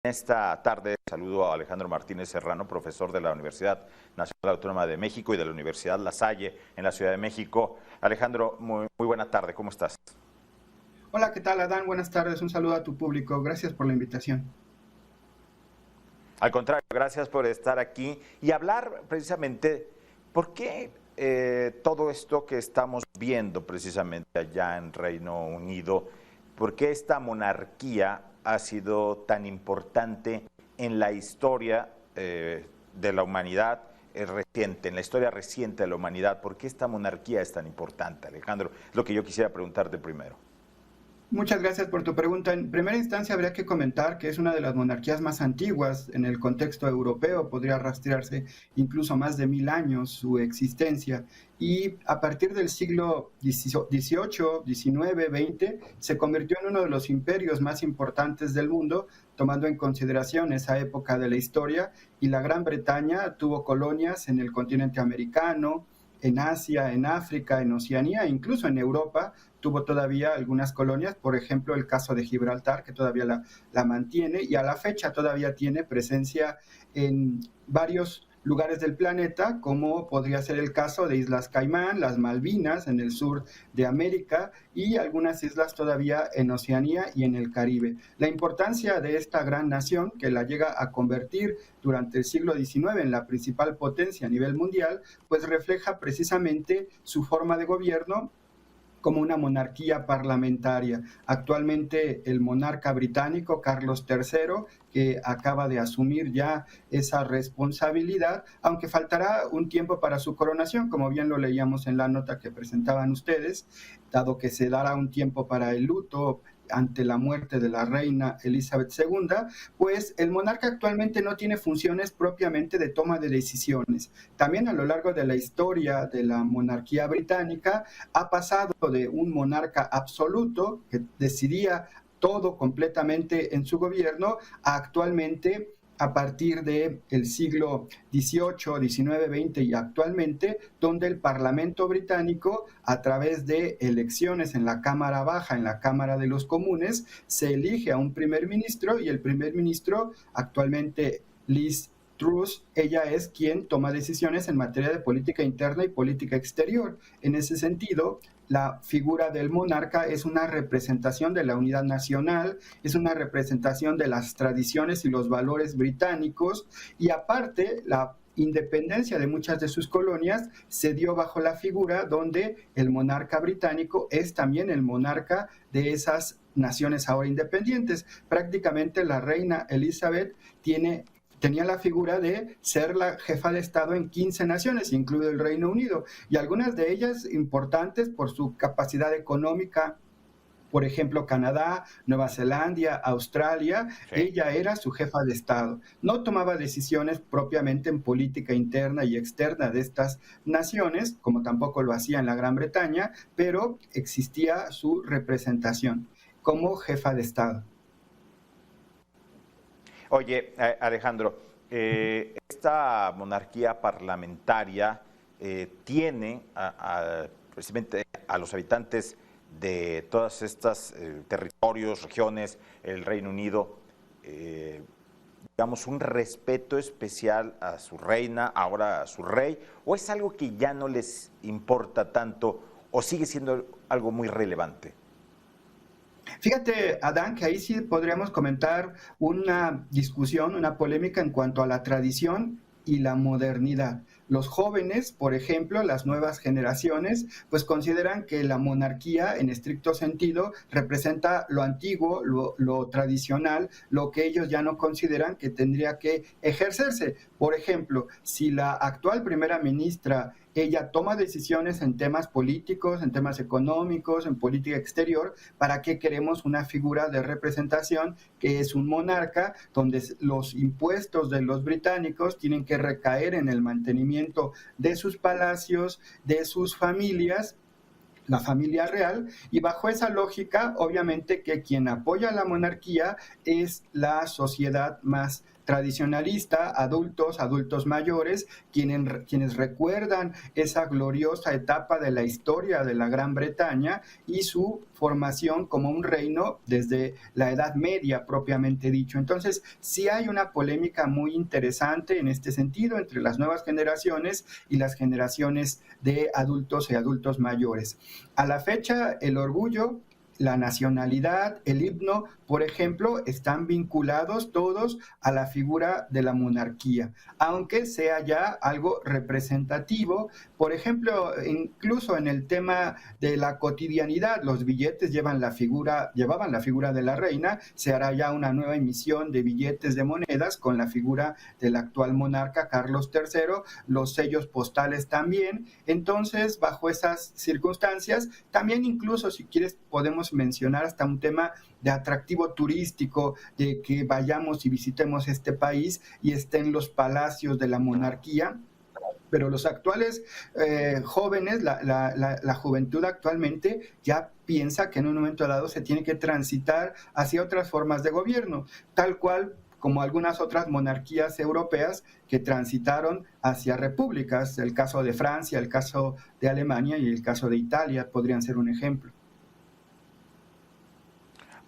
Esta tarde saludo a Alejandro Martínez Serrano, profesor de la Universidad Nacional Autónoma de México y de la Universidad La Salle en la Ciudad de México. Alejandro, muy buena tarde, ¿cómo estás? Hola, ¿qué tal, Adán? Buenas tardes, un saludo a tu público. Gracias por la invitación. Al contrario, gracias por estar aquí y hablar precisamente por qué todo esto que estamos viendo precisamente allá en Reino Unido, por qué esta monarquía ha sido tan importante en la historia de la humanidad reciente, en la historia reciente de la humanidad. ¿Por qué esta monarquía es tan importante, Alejandro? Es lo que yo quisiera preguntarte primero. Muchas gracias por tu pregunta. En primera instancia, habría que comentar que es una de las monarquías más antiguas en el contexto europeo. Podría rastrearse incluso más de 1000 años su existencia. Y a partir del siglo XVIII, XIX, XX, se convirtió en uno de los imperios más importantes del mundo, tomando en consideración esa época de la historia. Y la Gran Bretaña tuvo colonias en el continente americano, en Asia, en África, en Oceanía, incluso en Europa tuvo todavía algunas colonias, por ejemplo el caso de Gibraltar, que todavía la mantiene y a la fecha todavía tiene presencia en varios lugares del planeta, como podría ser el caso de Islas Caimán, las Malvinas en el sur de América y algunas islas todavía en Oceanía y en el Caribe. La importancia de esta gran nación, que la llega a convertir durante el siglo XIX en la principal potencia a nivel mundial, pues refleja precisamente su forma de gobierno como una monarquía parlamentaria. Actualmente el monarca británico Carlos III, que acaba de asumir ya esa responsabilidad, aunque faltará un tiempo para su coronación, como bien lo leíamos en la nota que presentaban ustedes, dado que se dará un tiempo para el luto ante la muerte de la reina Elizabeth II, pues el monarca actualmente no tiene funciones propiamente de toma de decisiones. También a lo largo de la historia de la monarquía británica ha pasado de un monarca absoluto que decidía todo completamente en su gobierno a actualmente a partir del siglo XVIII, XIX, XX y actualmente, donde el Parlamento británico, a través de elecciones en la Cámara Baja, en la Cámara de los Comunes, se elige a un primer ministro y el primer ministro, actualmente Liz Truss, ella es quien toma decisiones en materia de política interna y política exterior. En ese sentido, la figura del monarca es una representación de la unidad nacional, es una representación de las tradiciones y los valores británicos y aparte la independencia de muchas de sus colonias se dio bajo la figura donde el monarca británico es también el monarca de esas naciones ahora independientes. Prácticamente la reina Elizabeth tenía la figura de ser la jefa de Estado en 15 naciones, incluido el Reino Unido, y algunas de ellas importantes por su capacidad económica, por ejemplo, Canadá, Nueva Zelanda, Australia, sí. Ella era su jefa de Estado. No tomaba decisiones propiamente en política interna y externa de estas naciones, como tampoco lo hacía en la Gran Bretaña, pero existía su representación como jefa de Estado. Oye, Alejandro, esta monarquía parlamentaria tiene precisamente a los habitantes de todas estas territorios, regiones, el Reino Unido, digamos, un respeto especial a su reina, ahora a su rey, o es algo que ya no les importa tanto o sigue siendo algo muy relevante? Fíjate, Adán, que ahí sí podríamos comentar una discusión, una polémica en cuanto a la tradición y la modernidad. Los jóvenes, por ejemplo, las nuevas generaciones, pues consideran que la monarquía, en estricto sentido, representa lo antiguo, lo tradicional, lo que ellos ya no consideran que tendría que ejercerse. Por ejemplo, si la actual primera ministra ella toma decisiones en temas políticos, en temas económicos, en política exterior, ¿para qué queremos una figura de representación que es un monarca, donde los impuestos de los británicos tienen que recaer en el mantenimiento de sus palacios, de sus familias, la familia real, y bajo esa lógica, obviamente que quien apoya la monarquía es la sociedad más tradicionalista, adultos mayores, quienes recuerdan esa gloriosa etapa de la historia de la Gran Bretaña y su formación como un reino desde la Edad Media propiamente dicho. Entonces, sí hay una polémica muy interesante en este sentido entre las nuevas generaciones y las generaciones de adultos y adultos mayores. A la fecha, el orgullo, la nacionalidad, el himno, por ejemplo, están vinculados todos a la figura de la monarquía, aunque sea ya algo representativo. Por ejemplo, incluso en el tema de la cotidianidad, los billetes llevaban la figura de la reina, se hará ya una nueva emisión de billetes de monedas con la figura del actual monarca Carlos III, los sellos postales también. Entonces, bajo esas circunstancias, también incluso, si quieres, podemos mencionar hasta un tema de atractivo turístico, de que vayamos y visitemos este país y estén los palacios de la monarquía. Pero los actuales jóvenes, la juventud actualmente ya piensa que en un momento dado se tiene que transitar hacia otras formas de gobierno, tal cual como algunas otras monarquías europeas que transitaron hacia repúblicas. El caso de Francia, el caso de Alemania y el caso de Italia podrían ser un ejemplo.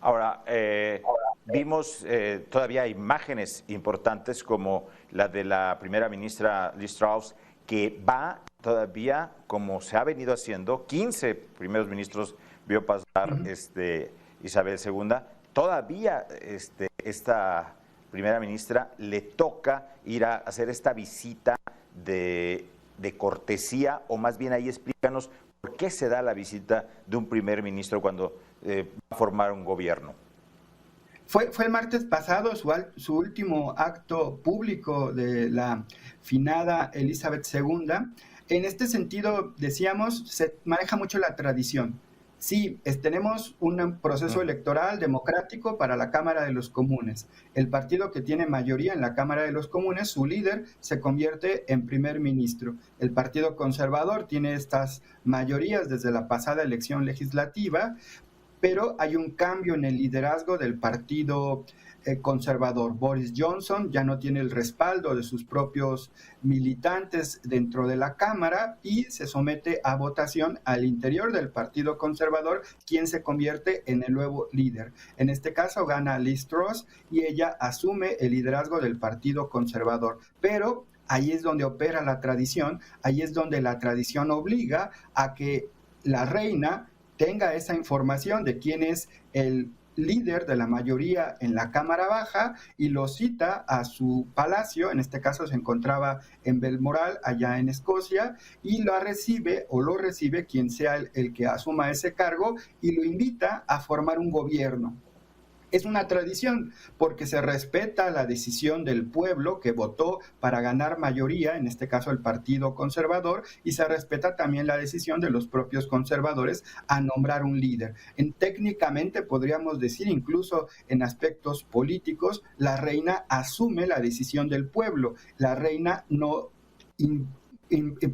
Ahora, vimos todavía imágenes importantes como la de la primera ministra Liz Truss, que va todavía, como se ha venido haciendo, 15 primeros ministros vio pasar Isabel II, todavía esta primera ministra le toca ir a hacer esta visita de cortesía, o más bien ahí explícanos por qué se da la visita de un primer ministro cuando va a formar un gobierno. Fue el martes pasado su último acto público de la finada Elizabeth II. En este sentido, decíamos, se maneja mucho la tradición. Sí, tenemos un proceso electoral democrático para la Cámara de los Comunes. El partido que tiene mayoría en la Cámara de los Comunes, su líder, se convierte en primer ministro. El Partido Conservador tiene estas mayorías desde la pasada elección legislativa, pero hay un cambio en el liderazgo del Partido Conservador. Boris Johnson ya no tiene el respaldo de sus propios militantes dentro de la Cámara y se somete a votación al interior del Partido Conservador, quien se convierte en el nuevo líder. En este caso gana Liz Truss y ella asume el liderazgo del Partido Conservador. Pero ahí es donde opera la tradición, ahí es donde la tradición obliga a que la reina tenga esa información de quién es el líder de la mayoría en la Cámara Baja y lo cita a su palacio. En este caso se encontraba en Balmoral, allá en Escocia, y lo recibe quien sea el que asuma ese cargo y lo invita a formar un gobierno. Es una tradición porque se respeta la decisión del pueblo que votó para ganar mayoría, en este caso el Partido Conservador, y se respeta también la decisión de los propios conservadores a nombrar un líder. Técnicamente podríamos decir, incluso en aspectos políticos, la reina asume la decisión del pueblo. La reina no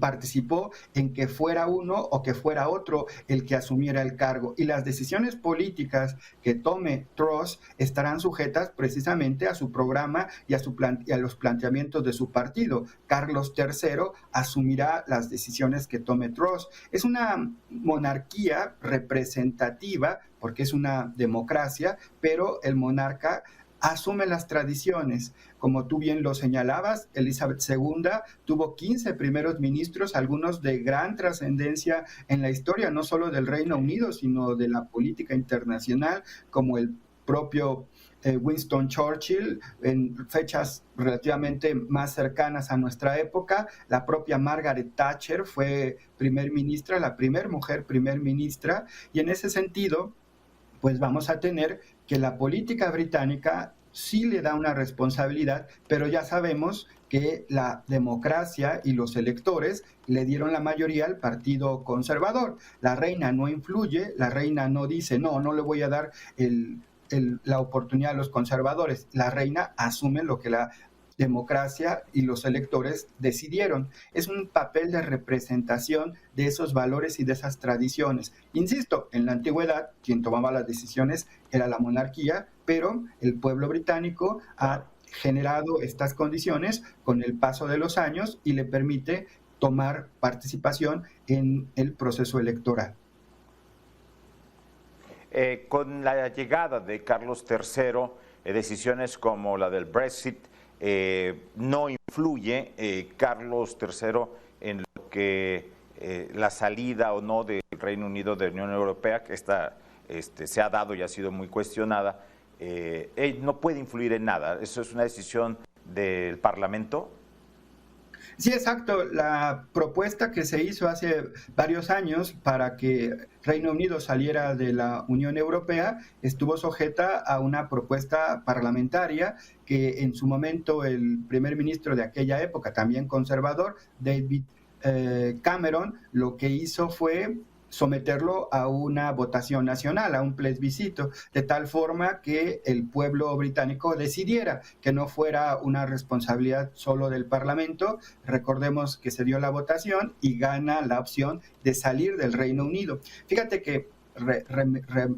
participó en que fuera uno o que fuera otro el que asumiera el cargo, y las decisiones políticas que tome Truss estarán sujetas precisamente a su programa y a los planteamientos de su partido. Carlos III asumirá las decisiones que tome Truss. Es una monarquía representativa porque es una democracia, pero el monarca asume las tradiciones. Como tú bien lo señalabas, Elizabeth II tuvo 15 primeros ministros, algunos de gran trascendencia en la historia, no solo del Reino Unido, sino de la política internacional, como el propio Winston Churchill, en fechas relativamente más cercanas a nuestra época. La propia Margaret Thatcher fue primer ministra, la primera mujer primer ministra, y en ese sentido, pues vamos a tener que la política británica sí le da una responsabilidad, pero ya sabemos que la democracia y los electores le dieron la mayoría al Partido Conservador. La reina no influye, la reina no dice, no le voy a dar la oportunidad a los conservadores. La reina asume lo que la democracia y los electores decidieron. Es un papel de representación de esos valores y de esas tradiciones. Insisto, en la antigüedad quien tomaba las decisiones era la monarquía, pero el pueblo británico ha generado estas condiciones con el paso de los años y le permite tomar participación en el proceso electoral. Con la llegada de Carlos III, decisiones como la del Brexit no influye Carlos III en lo que la salida o no del Reino Unido de la Unión Europea, que se ha dado y ha sido muy cuestionada. No puede influir en nada. ¿Eso es una decisión del Parlamento? Sí, exacto. La propuesta que se hizo hace varios años para que Reino Unido saliera de la Unión Europea estuvo sujeta a una propuesta parlamentaria que en su momento el primer ministro de aquella época, también conservador, David Cameron, lo que hizo fue someterlo a una votación nacional, a un plebiscito, de tal forma que el pueblo británico decidiera, que no fuera una responsabilidad solo del Parlamento. Recordemos que se dio la votación y gana la opción de salir del Reino Unido. Fíjate que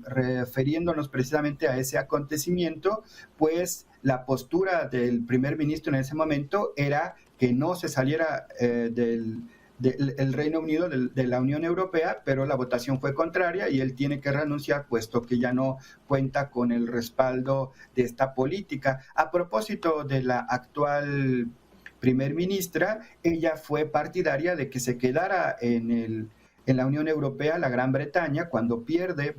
refiriéndonos precisamente a ese acontecimiento, pues la postura del primer ministro en ese momento era que no se saliera del Reino Unido de la Unión Europea, pero la votación fue contraria y él tiene que renunciar puesto que ya no cuenta con el respaldo de esta política. A propósito de la actual primer ministra, ella fue partidaria de que se quedara en la Unión Europea la Gran Bretaña. Cuando pierde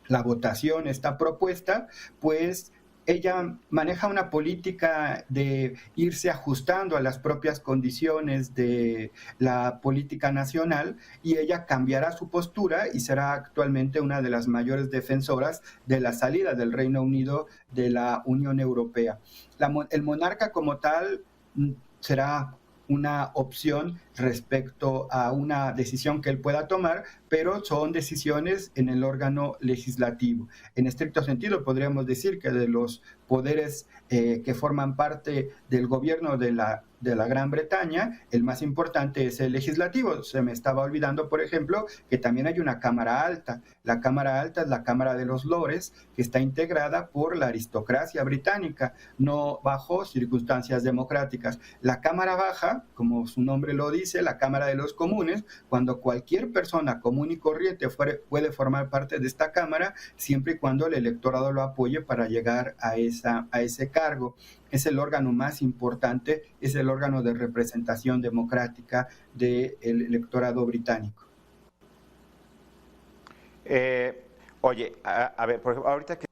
la votación esta propuesta, pues ella maneja una política de irse ajustando a las propias condiciones de la política nacional y ella cambiará su postura y será actualmente una de las mayores defensoras de la salida del Reino Unido de la Unión Europea. El monarca como tal será una opción respecto a una decisión que él pueda tomar, pero son decisiones en el órgano legislativo. En estricto sentido, podríamos decir que de los poderes que forman parte del gobierno de la Gran Bretaña, el más importante es el legislativo. Se me estaba olvidando, por ejemplo, que también hay una Cámara Alta. La Cámara Alta es la Cámara de los Lores, que está integrada por la aristocracia británica, no bajo circunstancias democráticas. La Cámara Baja, como su nombre lo dice, la Cámara de los Comunes, cuando cualquier persona común y corriente puede formar parte de esta Cámara, siempre y cuando el electorado lo apoye para llegar a ese cargo. Es el órgano más importante, es el órgano de representación democrática del electorado británico. Oye, a ver, por ejemplo, ahorita que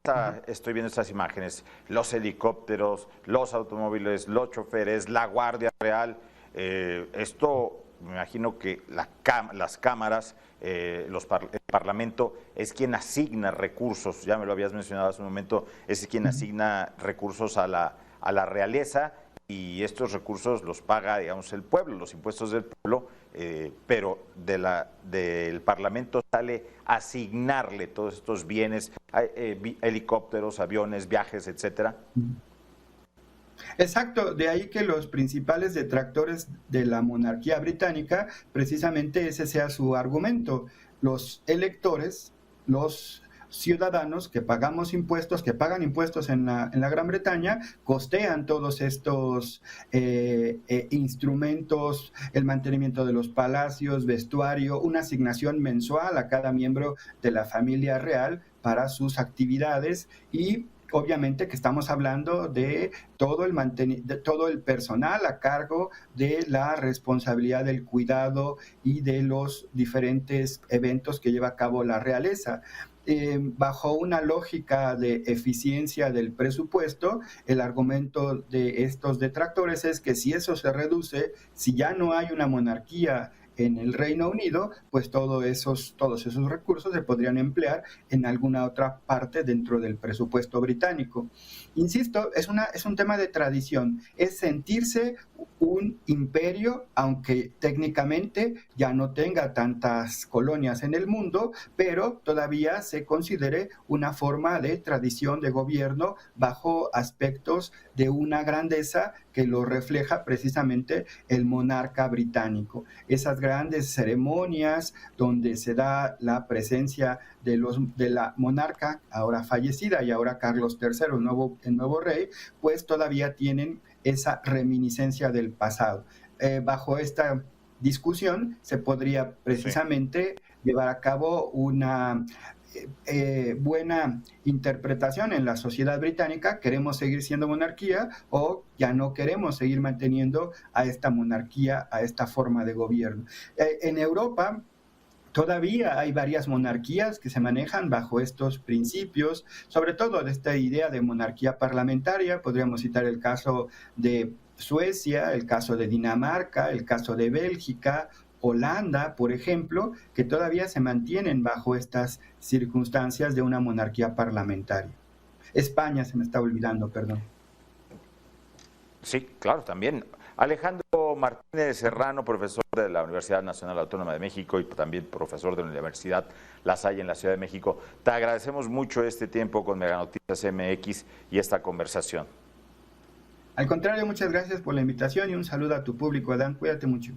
estoy viendo estas imágenes, los helicópteros, los automóviles, los choferes, la Guardia Real, esto me imagino que las cámaras, el Parlamento es quien asigna recursos, ya me lo habías mencionado hace un momento, es quien asigna recursos a la realeza y estos recursos los paga, digamos, el pueblo, los impuestos del pueblo, pero del Parlamento sale asignarle todos estos bienes, helicópteros, aviones, viajes, etcétera. Exacto, de ahí que los principales detractores de la monarquía británica, precisamente ese sea su argumento. Los electores, los ciudadanos que pagamos impuestos, que pagan impuestos en la Gran Bretaña, costean todos estos instrumentos, el mantenimiento de los palacios, vestuario, una asignación mensual a cada miembro de la familia real para sus actividades y obviamente que estamos hablando de todo el personal a cargo de la responsabilidad del cuidado y de los diferentes eventos que lleva a cabo la realeza. Bajo una lógica de eficiencia del presupuesto, el argumento de estos detractores es que si eso se reduce, si ya no hay una monarquía en el Reino Unido, pues todos esos recursos se podrían emplear en alguna otra parte dentro del presupuesto británico. Insisto, es un tema de tradición, es sentirse un imperio, aunque técnicamente ya no tenga tantas colonias en el mundo, pero todavía se considere una forma de tradición de gobierno bajo aspectos de una grandeza que lo refleja precisamente el monarca británico. Esas grandes ceremonias donde se da la presencia de la monarca, ahora fallecida, y ahora Carlos III, el nuevo rey, pues todavía tienen esa reminiscencia del pasado. Bajo esta discusión se podría precisamente llevar a cabo una buena interpretación en la sociedad británica. ¿Queremos seguir siendo monarquía o ya no queremos seguir manteniendo a esta monarquía, a esta forma de gobierno? En Europa todavía hay varias monarquías que se manejan bajo estos principios, sobre todo de esta idea de monarquía parlamentaria. Podríamos citar el caso de Suecia, el caso de Dinamarca, el caso de Bélgica, Holanda, por ejemplo, que todavía se mantienen bajo estas circunstancias de una monarquía parlamentaria. España se me está olvidando, perdón. Sí, claro, también. Alejandro Martínez Serrano, profesor de la Universidad Nacional Autónoma de México y también profesor de la Universidad La Salle en la Ciudad de México. Te agradecemos mucho este tiempo con Mega Noticias MX y esta conversación. Al contrario, muchas gracias por la invitación y un saludo a tu público, Adán. Cuídate mucho.